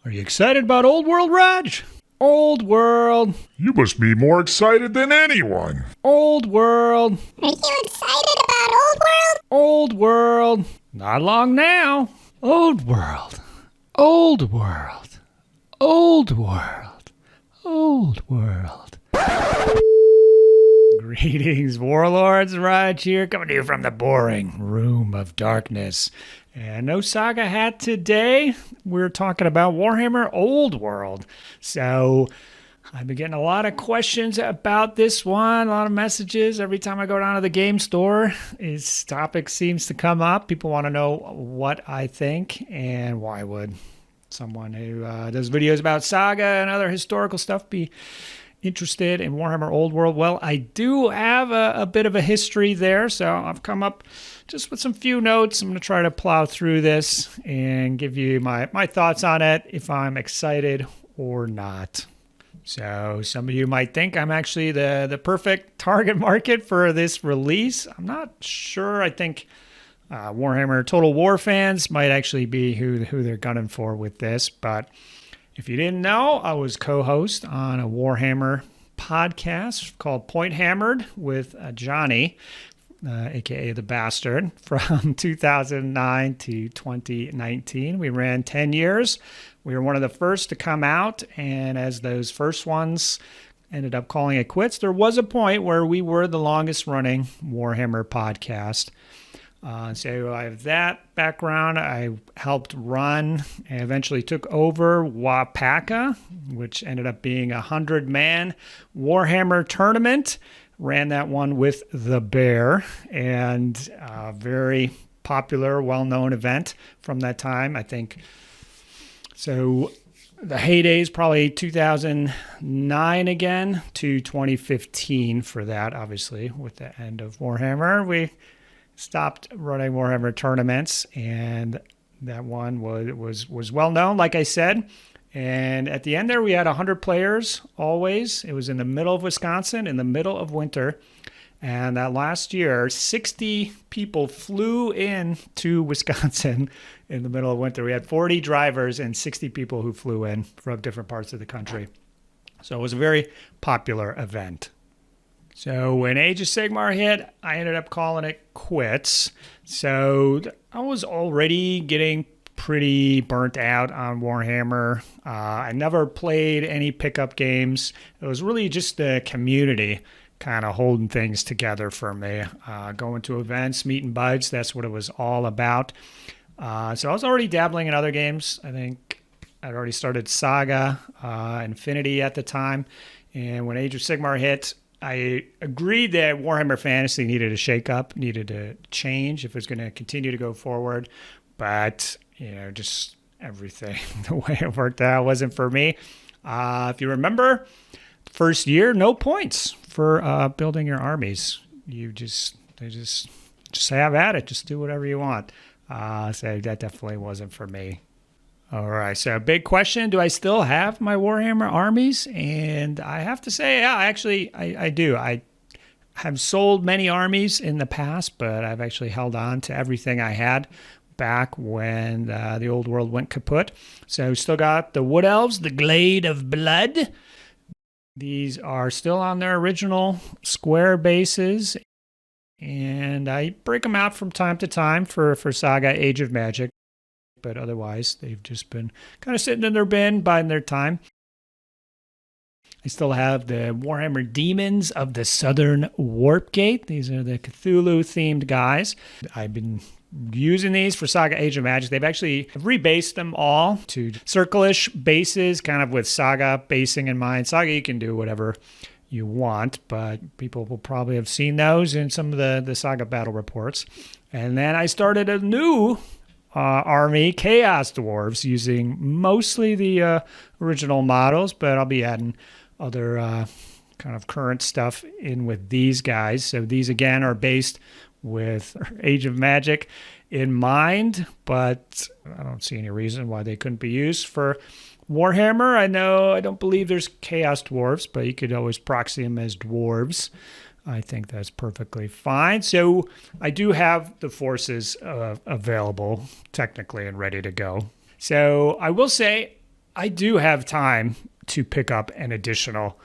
Are you excited about Old World, Rodge? Old World. You must be more excited than anyone. Old World. Are you excited about Old World? Old World. Not long now. Old World. Old World. Old World. Old World. Greetings, warlords. Rodge here, coming to you from the boring room of darkness. And no Saga hat today. We're talking about Warhammer Old World. So I've been getting a lot of questions about this one, a lot of messages. Every time I go down to the game store, this topic seems to come up. People want to know what I think, and why would someone who does videos about Saga and other historical stuff be interested in Warhammer Old World? Well, I do have a bit of a history there, so I've come up just with some few notes. I'm going to try to plow through this and give you my thoughts on it, if I'm excited or not. So some of you might think I'm actually the perfect target market for this release. I'm not sure. I think Warhammer Total War fans might actually be who they're gunning for with this, but if you didn't know, I was co-host on a Warhammer podcast called Point Hammered with Johnny, a.k.a. The Bastard, from 2009 to 2019. We ran 10 years. We were one of the first to come out, and as those first ones ended up calling it quits, there was a point where we were the longest-running Warhammer podcast. So I have that background. I helped run and eventually took over WAPACA, which ended up being a 100-man Warhammer tournament. Ran that one with the Bear, and a very popular, well-known event from that time, I think. So the heyday is probably 2009 again to 2015 for that, obviously, with the end of Warhammer. We stopped running Warhammer tournaments, and that one was well known, like I said. And at the end there, we had 100 players always. It was in the middle of Wisconsin, in the middle of winter. And that last year, 60 people flew in to Wisconsin in the middle of winter. We had 40 drivers and 60 people who flew in from different parts of the country. So it was a very popular event. So when Age of Sigmar hit, I ended up calling it quits. So I was already getting pretty burnt out on Warhammer. I never played any pickup games. It was really just the community kind of holding things together for me. Going to events, meeting buds, that's what it was all about. So I was already dabbling in other games. I think I'd already started Saga, Infinity at the time. And when Age of Sigmar hit, I agreed that Warhammer Fantasy needed a shakeup, needed to change if it was going to continue to go forward. But, just everything, the way it worked out wasn't for me. If you remember, first year, no points for building your armies. They just have at it. Just do whatever you want. So that definitely wasn't for me. All right, so big question. Do I still have my Warhammer armies? And I have to say, yeah, actually, I do. I have sold many armies in the past, but I've actually held on to everything I had back when the old world went kaput. So still got the Wood Elves, the Glade of Blood. These are still on their original square bases, and I break them out from time to time for Saga Age of Magic. But otherwise, they've just been kind of sitting in their bin, biding their time. I still have the Warhammer Demons of the Southern Warp Gate. These are the Cthulhu-themed guys. I've been using these for Saga Age of Magic. They've actually rebased them all to circle-ish bases, kind of with Saga basing in mind. Saga, you can do whatever you want, but people will probably have seen those in some of the Saga battle reports. And then I started a new army, Chaos Dwarves, using mostly the original models, but I'll be adding other kind of current stuff in with these guys. So these, again, are based with Age of Magic in mind, but I don't see any reason why they couldn't be used for Warhammer. I don't believe there's Chaos Dwarves, but you could always proxy them as dwarves. I think that's perfectly fine. So I do have the forces available technically and ready to go. So I will say I do have time to pick up an additional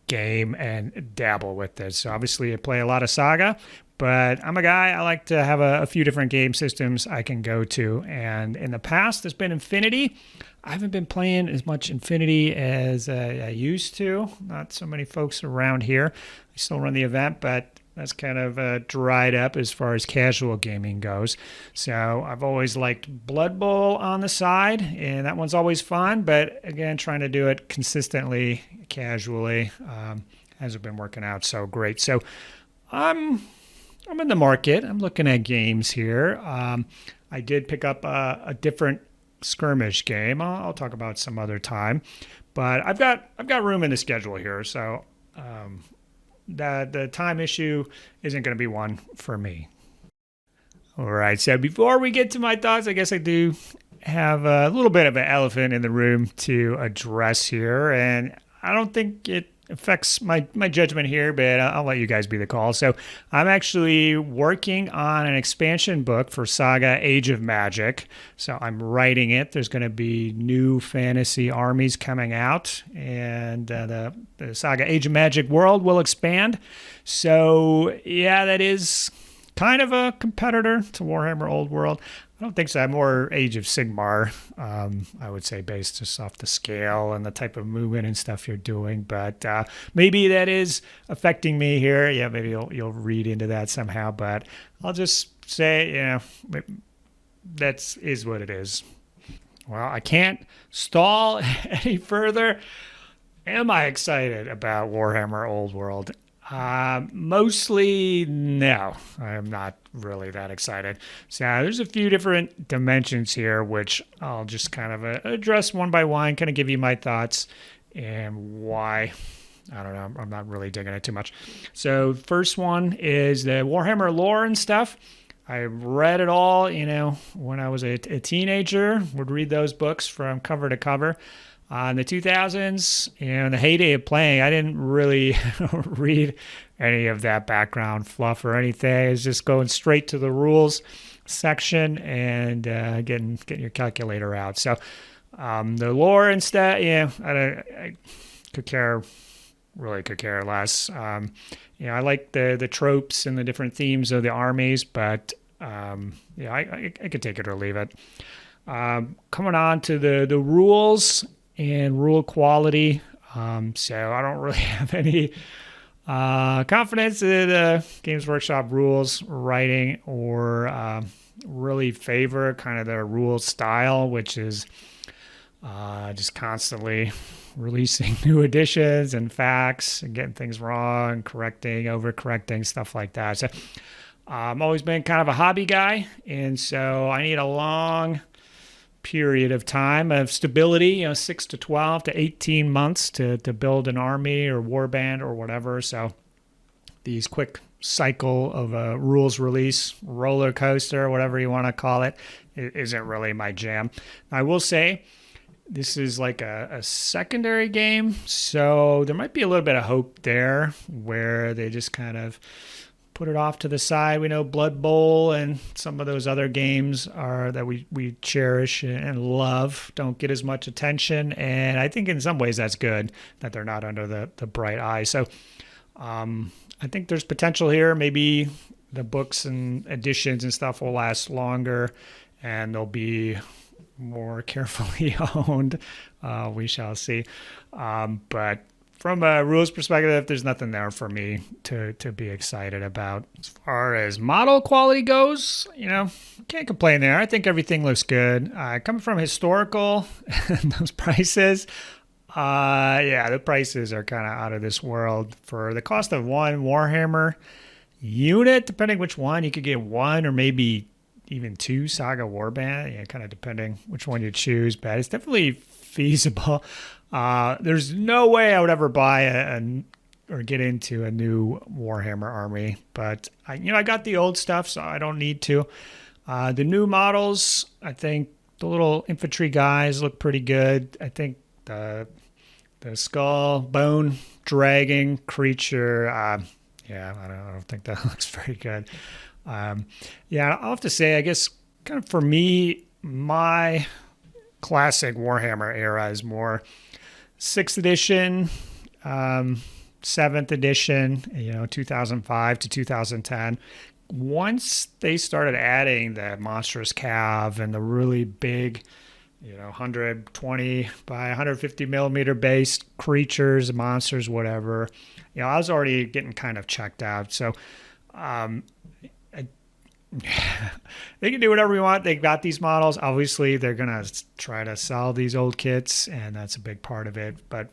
game and dabble with this. So obviously I play a lot of Saga, but I'm a guy, I like to have a few different game systems I can go to. And in the past, there's been Infinity. I haven't been playing as much Infinity as I used to. Not so many folks around here. I still run the event, but that's kind of dried up as far as casual gaming goes. So I've always liked Blood Bowl on the side, and that one's always fun. But again, trying to do it consistently, casually, hasn't been working out so great. So I'm in the market. I'm looking at games here. I did pick up a different skirmish game. I'll talk about some other time, but I've got room in the schedule here. So the time issue isn't going to be one for me. All right. So before we get to my thoughts, I guess I do have a little bit of an elephant in the room to address here, and I don't think it affects my judgment here, but I'll let you guys be the call. So I'm actually working on an expansion book for Saga Age of Magic. So I'm writing it. There's going to be new fantasy armies coming out, and the Saga Age of Magic world will expand. So yeah, that is kind of a competitor to Warhammer Old World. I don't think so. I'm more Age of Sigmar, I would say, based just off the scale and the type of movement and stuff you're doing. But maybe that is affecting me here. Yeah, maybe you'll read into that somehow. But I'll just say, that is what it is. Well, I can't stall any further. Am I excited about Warhammer Old World? Mostly no, I'm not really that excited. So there's a few different dimensions here, which I'll just kind of address one by one, kind of give you my thoughts and why. I don't know, I'm not really digging it too much. So first one is the Warhammer lore and stuff. I read it all, when I was a teenager, would read those books from cover to cover. In the 2000s, in the heyday of playing, I didn't really read any of that background fluff or anything. It's just going straight to the rules section and getting your calculator out. So the lore and stuff, I could care less. I like the tropes and the different themes of the armies, but I could take it or leave it. Coming on to the rules and rule quality. So I don't really have any confidence in the Games Workshop rules writing or really favor kind of their rule style, which is just constantly releasing new editions and facts and getting things wrong, correcting, overcorrecting, stuff like that. So I've always been kind of a hobby guy, and so I need a long period of time of stability, 6 to 12 to 18 months to build an army or warband or whatever. So these quick cycle of a rules release, roller coaster, whatever you want to call it, isn't really my jam. I will say this is like a secondary game, so there might be a little bit of hope there where they just kind of put it off to the side. We know Blood Bowl and some of those other games are that we cherish and love don't get as much attention, and I think in some ways that's good that they're not under the bright eye. So I think there's potential here. Maybe the books and editions and stuff will last longer and they'll be more carefully owned. We shall see. But from a rules perspective, there's nothing there for me to be excited about. As far as model quality goes, can't complain there. I think everything looks good. Coming from historical, those prices, the prices are kind of out of this world. For the cost of one Warhammer unit, depending which one, you could get one or maybe even two Saga Warband, kind of depending which one you choose, but it's definitely feasible. There's no way I would ever buy or get into a new Warhammer army, but I got the old stuff, so I don't need to. The new models, I think the little infantry guys look pretty good. I think the skull bone dragging creature, I don't think that looks very good. I'll have to say, I guess kind of for me, my classic Warhammer era is more 6th edition, 7th edition, 2005 to 2010. Once they started adding the monstrous cav and the really big, 120 by 150 millimeter based creatures, monsters, whatever, I was already getting kind of checked out. So they can do whatever you want. They got these models. Obviously, they're going to try to sell these old kits, and that's a big part of it. But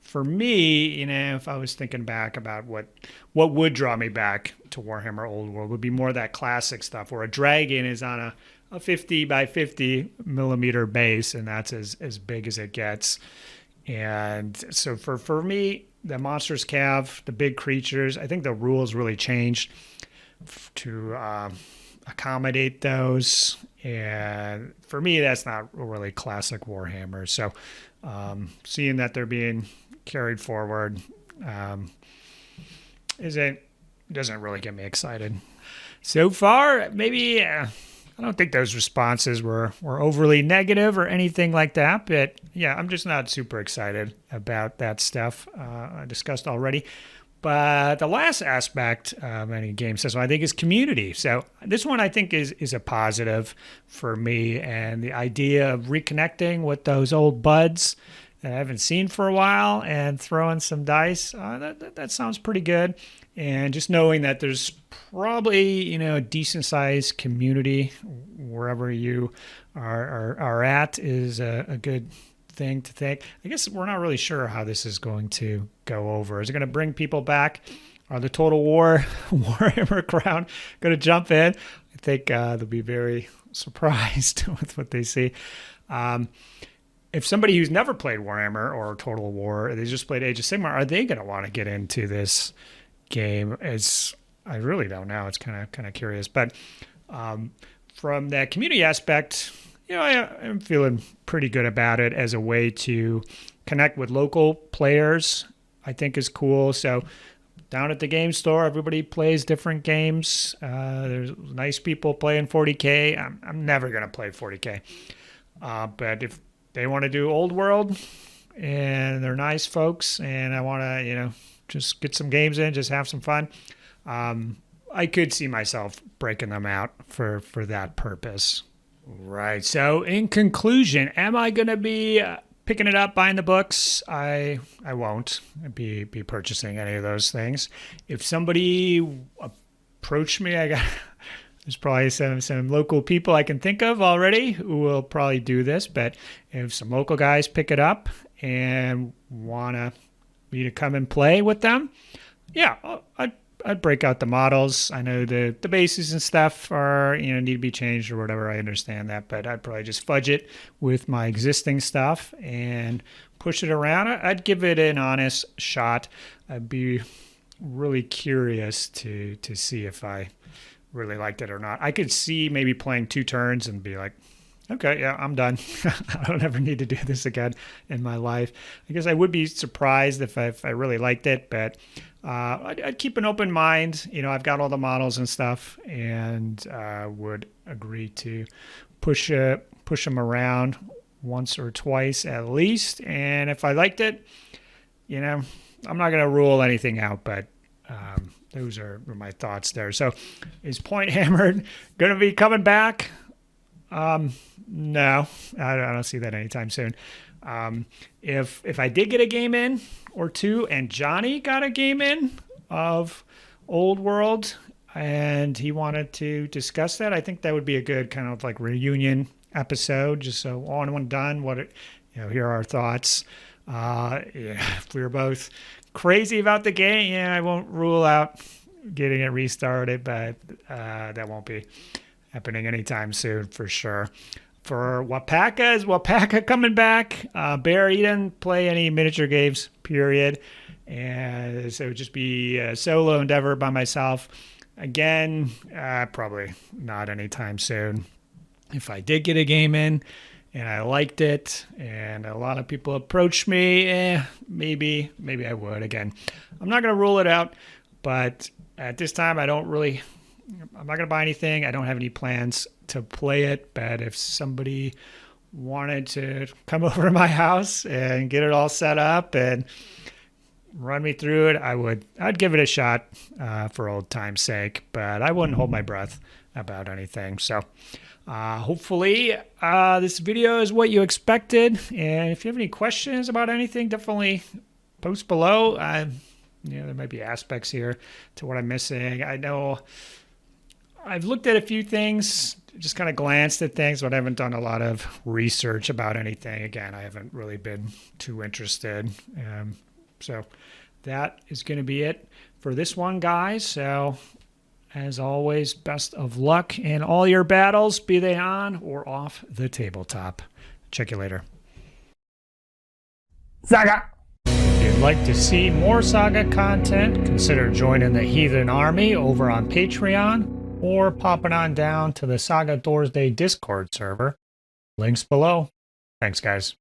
for me, if I was thinking back about what would draw me back to Warhammer Old World would be more that classic stuff where a dragon is on a 50 by 50 millimeter base, and that's as big as it gets. And so for me, the monsters cav, the big creatures, I think the rules really changed to accommodate those. And for me, that's not really classic Warhammer. So seeing that they're being carried forward doesn't really get me excited. So far, maybe I don't think those responses were overly negative or anything like that. But yeah, I'm just not super excited about that stuff I discussed already. But the last aspect of any game system, I think, is community. So this one, I think, is a positive for me. And the idea of reconnecting with those old buds that I haven't seen for a while and throwing some dice, that sounds pretty good. And just knowing that there's probably, a decent-sized community wherever you are at is a good thing to think. I guess we're not really sure how this is going to go over. Is it going to bring people back? Are the Total War Warhammer crowd going to jump in? I think they'll be very surprised with what they see. If somebody who's never played Warhammer or Total War, they just played Age of Sigmar, are they going to want to get into this game? I really don't know. It's kind of curious. But from that community aspect, I'm feeling pretty good about it as a way to connect with local players. I think is cool. So down at the game store, everybody plays different games. There's nice people playing 40K. I'm never going to play 40K. But if they want to do Old World and they're nice folks and I want to, just get some games in, just have some fun, I could see myself breaking them out for that purpose. Right. So in conclusion, am I going to be picking it up, buying the books? I won't be purchasing any of those things. If somebody approached me, there's probably some local people I can think of already who will probably do this. But if some local guys pick it up and want me to come and play with them, yeah, I'd break out the models. I know the bases and stuff are, need to be changed or whatever. I understand that, but I'd probably just fudge it with my existing stuff and push it around. I'd give it an honest shot. I'd be really curious to see if I really liked it or not. I could see maybe playing 2 turns and be like, okay, yeah, I'm done. I don't ever need to do this again in my life. I guess I would be surprised if I really liked it, but I'd keep an open mind. I've got all the models and stuff, and would agree to push them around once or twice at least. And if I liked it, I'm not going to rule anything out, but those are my thoughts there. So is Point Hammered going to be coming back? No, I don't see that anytime soon. If I did get a game in or two and Johnny got a game in of Old World and he wanted to discuss that, I think that would be a good kind of like reunion episode, just so all in one done. Here are our thoughts. If we were both crazy about the game, I won't rule out getting it restarted, but that won't be happening anytime soon for sure. For Wapaka, is Wapaka coming back? Bear, he didn't play any miniature games, period. And so it would just be a solo endeavor by myself. Again, probably not anytime soon. If I did get a game in and I liked it and a lot of people approached me, maybe I would. Again, I'm not going to rule it out, but at this time, I'm not going to buy anything. I don't have any plans to play it, but if somebody wanted to come over to my house and get it all set up and run me through it, I'd give it a shot for old time's sake, but I wouldn't hold my breath about anything. So hopefully this video is what you expected, and if you have any questions about anything, definitely post below. There might be aspects here to what I'm missing. I know I've looked at a few things, just kind of glanced at things, but I haven't done a lot of research about anything. Again, I haven't really been too interested. So that is going to be it for this one, guys. So as always, best of luck in all your battles, be they on or off the tabletop. Check you later. Saga! If you'd like to see more Saga content, consider joining the Heathen Army over on Patreon or popping on down to the Saga Thursday Discord server. Links below. Thanks, guys.